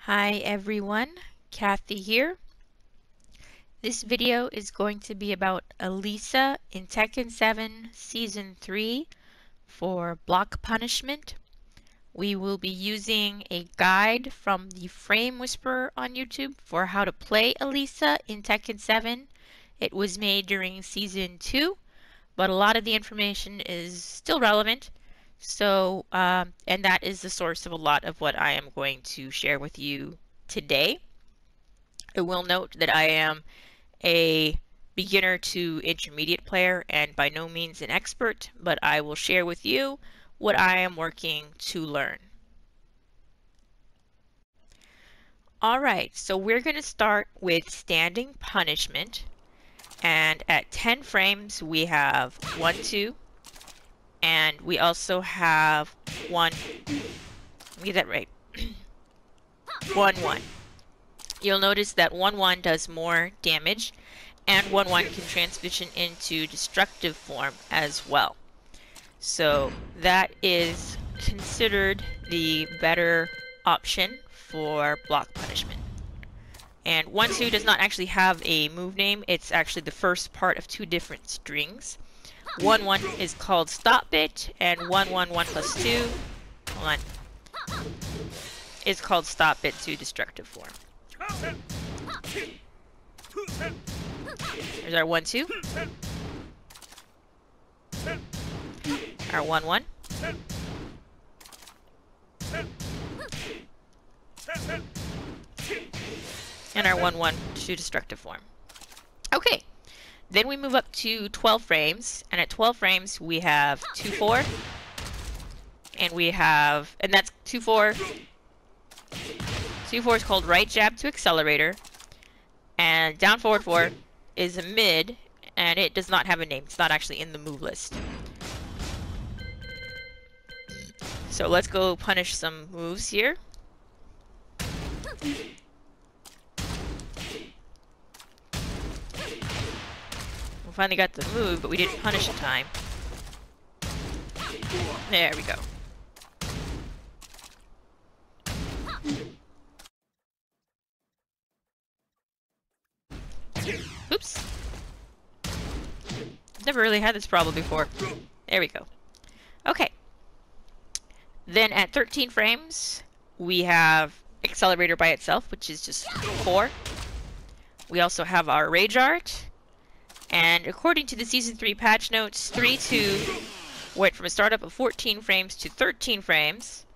Hi everyone, Kathy here. This video is going to be about Alisa in Tekken 7 Season 3 for block punishment. We will be using a guide from the Frame Whisperer on YouTube for how to play Alisa in Tekken 7. It was made during Season 2, but a lot of the information is still relevant. So, and that is the source of a lot of what I am going to share with you today. I will note that I am a beginner to intermediate player and by no means an expert, but I will share with you what I am working to learn. Alright, so we're going to start with standing punishment, and at 10 frames we have 1, 2, and we also have 1, let me get that right, 1, 1. You'll notice that 1, 1 does more damage, and 1, 1 can transition into destructive form as well. So that is considered the better option for block punishment. And 1, 2 does not actually have a move name, it's actually the first part of 2 different strings. 1, 1 is called stop bit, and 1, 1, 1 plus 2, hold on, is called stop bit to destructive form. There's our 1, 2. Our 1, 1. And our 1, 1 to destructive form. Okay. Then we move up to 12 frames, and at 12 frames we have 2, 4. And we have, and that's 2, 4. 2, 4 is called right jab to accelerator, and down forward 4 is a mid, and it does not have a name. It's not actually in the move list. So let's go punish some moves here. We finally got the move, but we didn't punish in time. There we go. Oops. Never really had this problem before. There we go. Okay. Then at 13 frames, we have accelerator by itself, which is just 4. We also have our rage art. And according to the Season 3 patch notes, 3-2 went from a startup of 14 frames to 13 frames.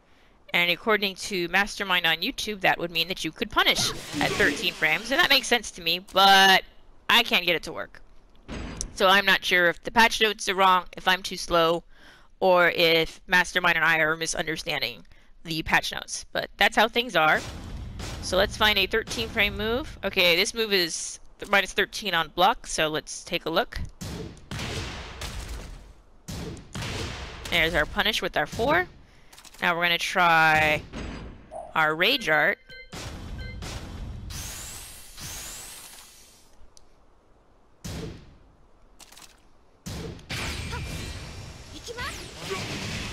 And according to Mastermind on YouTube, that would mean that you could punish at 13 frames. And that makes sense to me, but I can't get it to work. So I'm not sure if the patch notes are wrong, if I'm too slow, or if Mastermind and I are misunderstanding the patch notes. But that's how things are. So let's find a 13 frame move. Okay, this move is minus 13 on block, so let's take a look. There's our punish with our 4. Now we're going to try our rage art.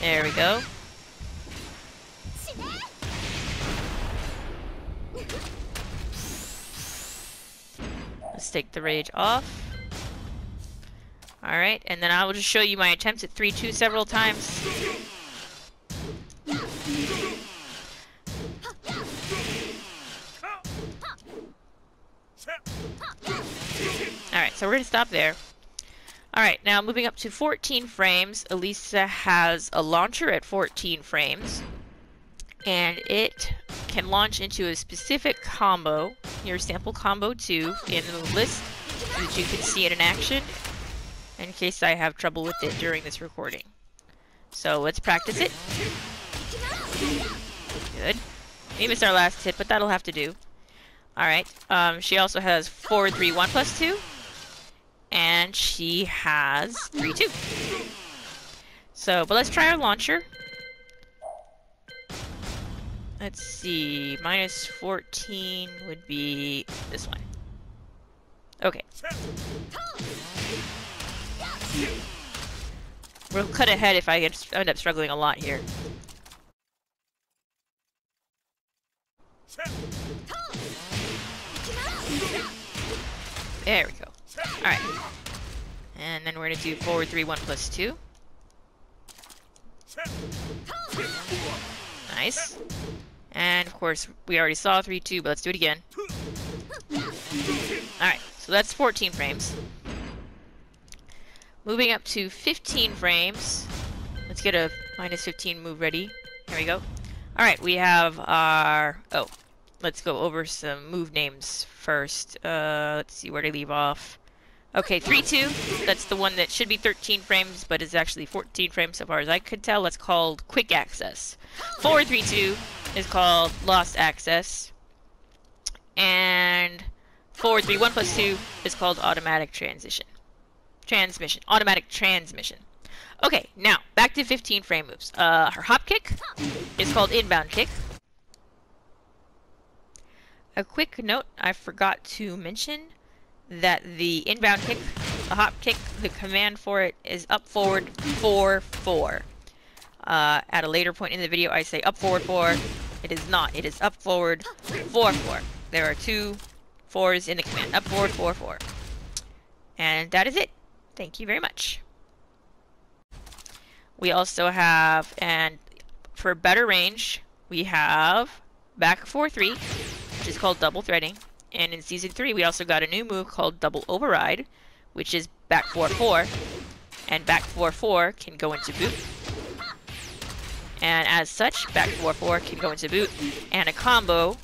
There we go. Let's take the rage off. Alright, and then I will just show you my attempts at 3-2 several times. Alright, so we're going to stop there. Alright, now moving up to 14 frames, Alisa has a launcher at 14 frames. And it can launch into a specific combo. Here's sample combo 2 in the move list, so that you can see it in action, in case I have trouble with it during this recording. So let's practice it. Good. We missed our last hit, but that'll have to do. Alright, she also has 4, 3, 1 plus 2. And she has 3, 2. So, but let's try our launcher. Let's see, minus 14 would be this one. Okay. We'll cut ahead if I end up struggling a lot here. There we go. Alright. And then we're going to do forward 3, 1 plus 2. Nice. And of course, we already saw 3, 2, but let's do it again. Alright, so that's 14 frames. Moving up to 15 frames. Let's get a minus 15 move ready. Here we go. Alright, we have our... Oh, let's go over some move names first. Let's see where to leave off. Okay, 3-2. That's the one that should be 13 frames, but is actually 14 frames so far as I could tell. That's called Quick Access. 4-3-2 is called Lost Access. And 4-3-1 plus 2 is called Automatic Transmission. Automatic Transmission. Okay, now, back to 15 frame moves. Her hop kick is called Inbound Kick. A quick note, I forgot to mention that the inbound kick, the hop kick, the command for it is up forward 4-4. At a later point in the video I say up forward 4. It is not. It is up forward 4-4. There are 2 4s in the command. Up forward 4-4. And that is it. Thank you very much. We also have, and for better range, we have back 4-3, which is called double threading. And in Season 3, we also got a new move called Double Override, which is back 4-4. And back 4-4 can go into boot. And as such, back 4-4 can go into boot. And a combo.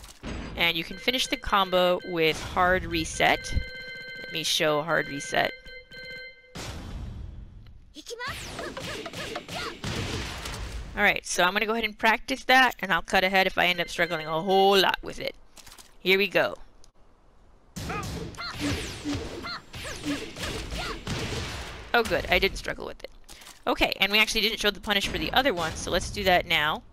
And you can finish the combo with Hard Reset. Let me show Hard Reset. Alright, so I'm going to go ahead and practice that. And I'll cut ahead if I end up struggling a whole lot with it. Here we go. Oh good, I didn't struggle with it. Okay, and we actually didn't show the punish for the other one, so let's do that now.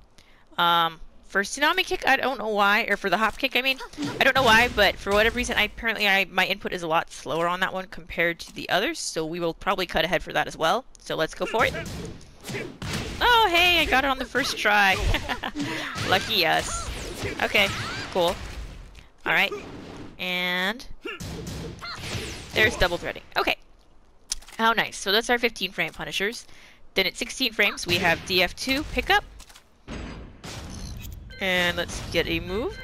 For Tsunami Kick, I don't know why, or for the Hop Kick, I mean, I don't know why, but for whatever reason, my input is a lot slower on that one compared to the others, so we will probably cut ahead for that as well. So let's go for it. Oh, hey, I got it on the first try. Lucky us. Okay, cool. Alright, and there's double threading. Okay. How nice. So that's our 15 frame punishers. Then at 16 frames, we have DF2 pickup. And let's get a move.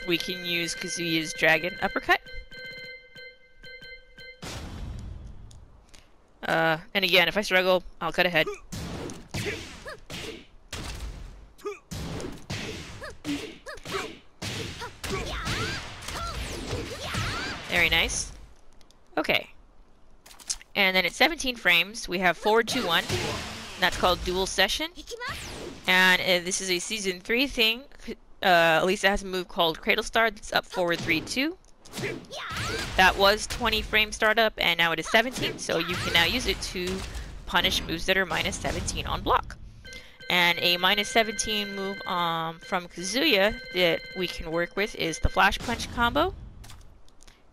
We can use Kazuya's Dragon Uppercut. And again, if I struggle, I'll cut ahead. Very nice. Okay. And then at 17 frames, we have forward 2-1. And that's called Dual Session. And this is a Season 3 thing. Alisa has a move called Cradle Star that's up forward 3-2. That was 20 frame startup, and now it is 17, so you can now use it to punish moves that are minus 17 on block. And a minus 17 move from Kazuya that we can work with is the Flash Punch combo.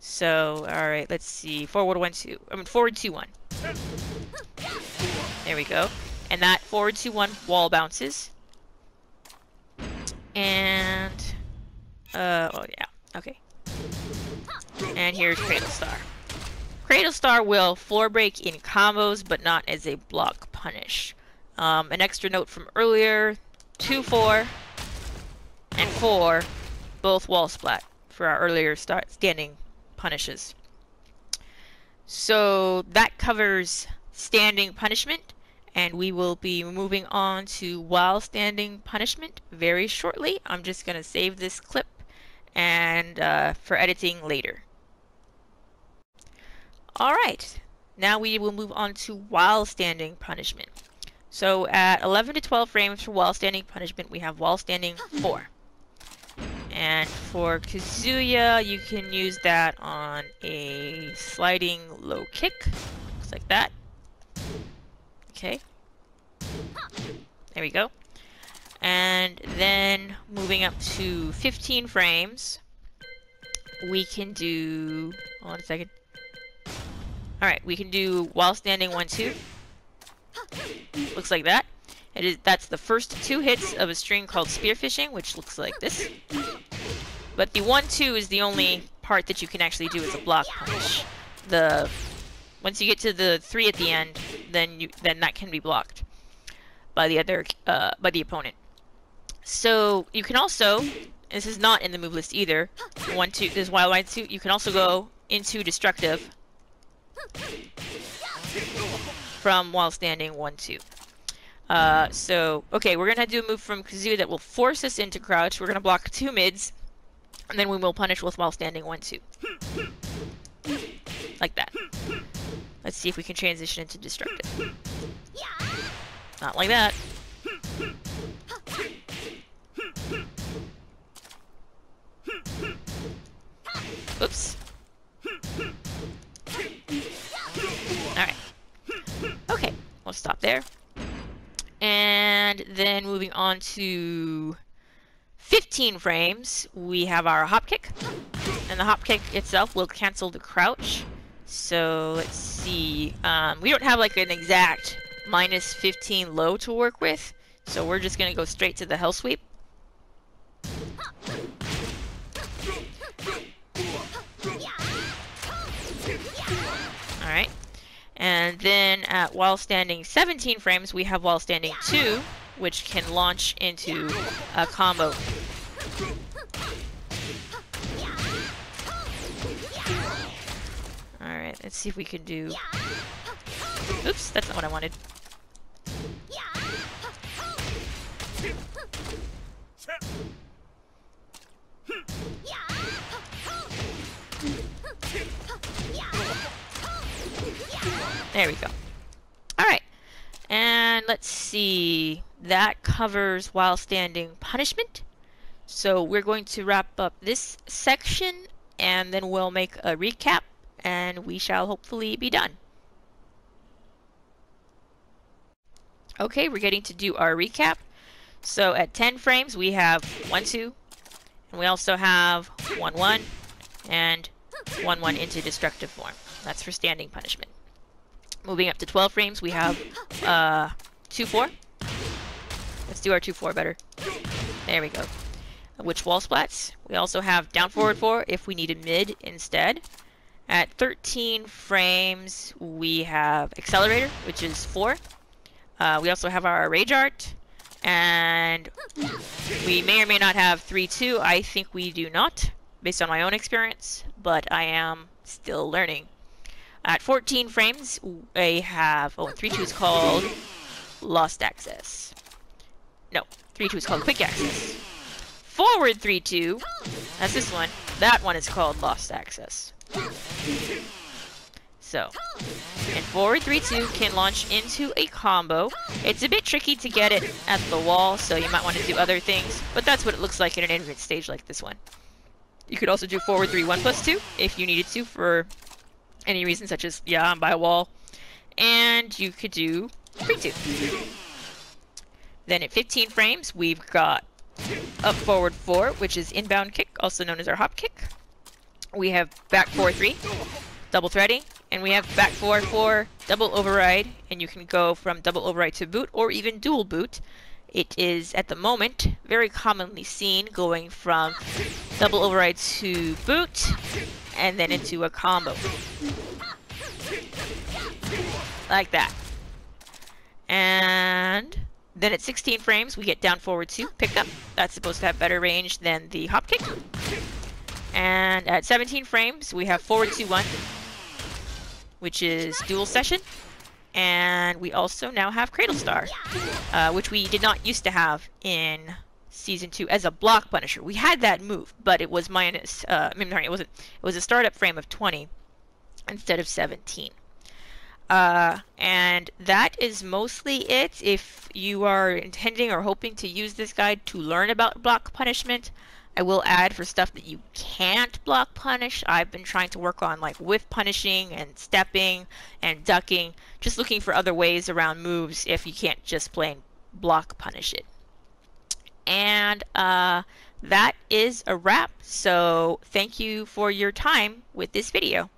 So, alright, let's see. Forward 2-1. There we go. And that forward 2-1 wall bounces. And, oh yeah, okay. And here's Cradle Star. Cradle Star will floor break in combos, but not as a block punish. An extra note from earlier, 2-4 and 4, both wall splat for our earlier standing punishes. So that covers standing punishment, and we will be moving on to while standing punishment very shortly. I'm just going to save this clip and for editing later. Alright, now we will move on to while standing punishment. So at 11 to 12 frames for while standing punishment, we have while standing 4. And for Kazuya, you can use that on a sliding low kick. Looks like that. Okay. There we go. And then moving up to 15 frames, we can do... Hold on a second. Alright, we can do while standing 1-2. Looks like that. That's the first 2 hits of a string called spearfishing, which looks like this. But the 1-2 is the only part that you can actually do as a block punish. Once you get to the 3 at the end, then that can be blocked by the opponent. So you can also, this is not in the move list either, 1-2, this wild wide suit, you can also go into destructive from while standing 1-2. So, okay, we're gonna do a move from Kazoo that will force us into crouch. We're gonna block 2 mids, and then we will punish with while standing 1-2. Like that. Let's see if we can transition into destructive. Not like that. Oops. Alright. Okay, we'll stop there. And then moving on to 15 frames, we have our hop kick. And the hop kick itself will cancel the crouch. So let's see. We don't have like an exact minus 15 low to work with. So we're just going to go straight to the hell sweep. Alright. And then at while standing 17 frames, we have while standing 2, which can launch into a combo. Alright, let's see if we can do... Oops, that's not what I wanted. There we go. Alright. And let's see. That covers while standing punishment. So we're going to wrap up this section and then we'll make a recap and we shall hopefully be done. Okay, we're getting to do our recap. So at 10 frames we have 1-2 and we also have 1-1 and 1-1 into destructive form. That's for standing punishment. Moving up to 12 frames, we have 2-4. Let's do our 2-4 better. There we go. Which wall splats. We also have down forward 4 if we need a mid instead. At 13 frames, we have accelerator, which is 4. We also have our rage art. And we may or may not have 3-2. I think we do not, based on my own experience, but I am still learning. At 14 frames, we have... Oh, 3-2 is called Lost Access. No, 3-2 is called Quick Access. Forward 3-2, that's this one. That one is called Lost Access. So, and forward 3-2 can launch into a combo. It's a bit tricky to get it at the wall, so you might want to do other things, but that's what it looks like in an infinite stage like this one. You could also do forward 3-1+2 if you needed to for any reason, such as, yeah, I'm by a wall. And you could do 3-2. Then at 15 frames, we've got up forward 4, which is inbound kick, also known as our hop kick. We have back 4-3, double threading, and we have back 4-4, double override, and you can go from double override to boot or even dual boot. It is, at the moment, very commonly seen going from double override to boot and then into a combo. Like that. And then at 16 frames, we get down forward 2, pick up. That's supposed to have better range than the hop kick. And at 17 frames, we have forward 2-1, which is dual session. And we also now have Cradle Star, which we did not used to have in Season 2 as a block punisher. We had that move, but it was minus, it was a startup frame of 20 instead of 17. And that is mostly it. If you are intending or hoping to use this guide to learn about block punishment, I will add for stuff that you can't block punish. I've been trying to work on like whiff punishing and stepping and ducking, just looking for other ways around moves if you can't just plain block punish it. And that is a wrap. So thank you for your time with this video.